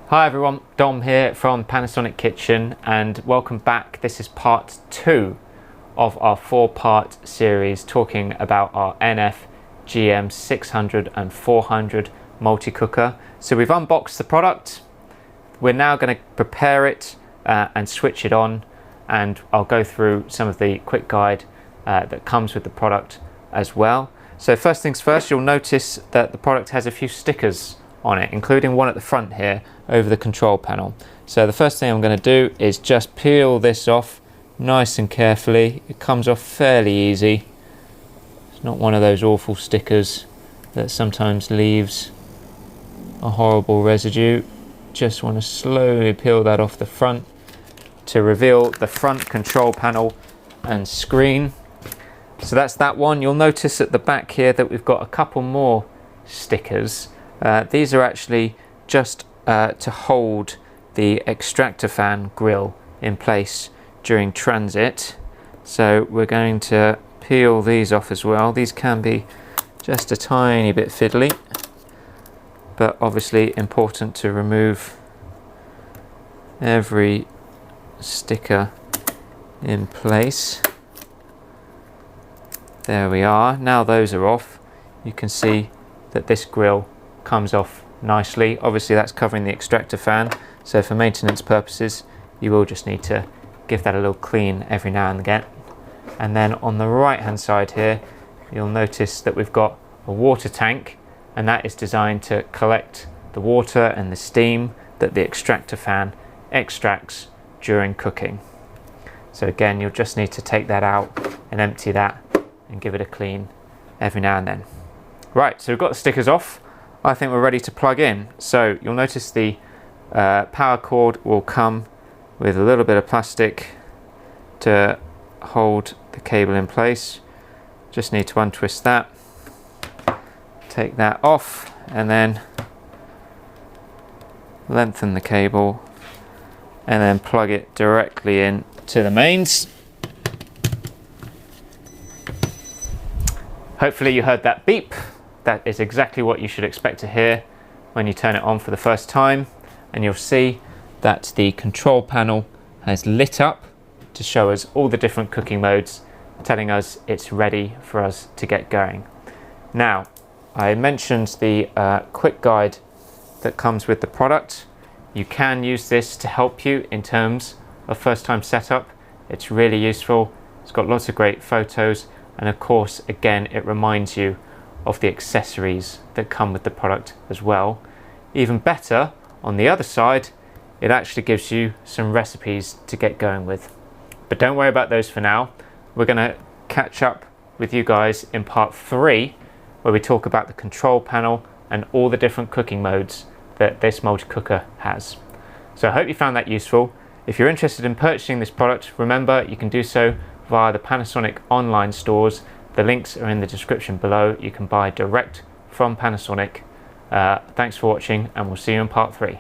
Hi everyone, Dom here from Panasonic Kitchen and welcome back. This is part 2 of our 4-part series talking about our NF-GM600 and 400 multi-cooker. So we've unboxed the product. We're now going to prepare it and switch it on, and I'll go through some of the quick guide that comes with the product as well. So first things first, you'll notice that the product has a few stickers on it, including one at the front here over the control panel. So the first thing I'm going to do is just peel this off nice and carefully. It comes off fairly easy. It's not one of those awful stickers that sometimes leaves a horrible residue. Just want to slowly peel that off the front to reveal the front control panel and screen. So that's that one. You'll notice at the back here that we've got a couple more stickers. These are actually just to hold the extractor fan grill in place during transit. So we're going to peel these off as well. These can be just a tiny bit fiddly, but obviously important to remove every sticker in place. There we are. Now those are off, you can see that this grill comes off nicely. Obviously that's covering the extractor fan, so for maintenance purposes you will just need to give that a little clean every now and again. And then on the right hand side here you'll notice that we've got a water tank, and that is designed to collect the water and the steam that the extractor fan extracts during cooking. So again, you'll just need to take that out and empty that and give it a clean every now and then. Right, so we've got the stickers off. I think we're ready to plug in. So you'll notice the power cord will come with a little bit of plastic to hold the cable in place. Just need to untwist that, take that off, and then lengthen the cable and then plug it directly in to the mains. Hopefully you heard that beep. That is exactly what you should expect to hear when you turn it on for the first time, and you'll see that the control panel has lit up to show us all the different cooking modes, telling us it's ready for us to get going. Now, I mentioned the quick guide that comes with the product. You can use this to help you in terms of first time setup. It's really useful. It's got lots of great photos, and of course again it reminds you of the accessories that come with the product as well. Even better, on the other side it actually gives you some recipes to get going with. But don't worry about those for now. We're going to catch up with you guys in part 3, where we talk about the control panel and all the different cooking modes that this multi-cooker has. So I hope you found that useful. If you're interested in purchasing this product, remember you can do so via the Panasonic online stores. The links are in the description below. You can buy direct from Panasonic. Thanks for watching, and we'll see you in part 3.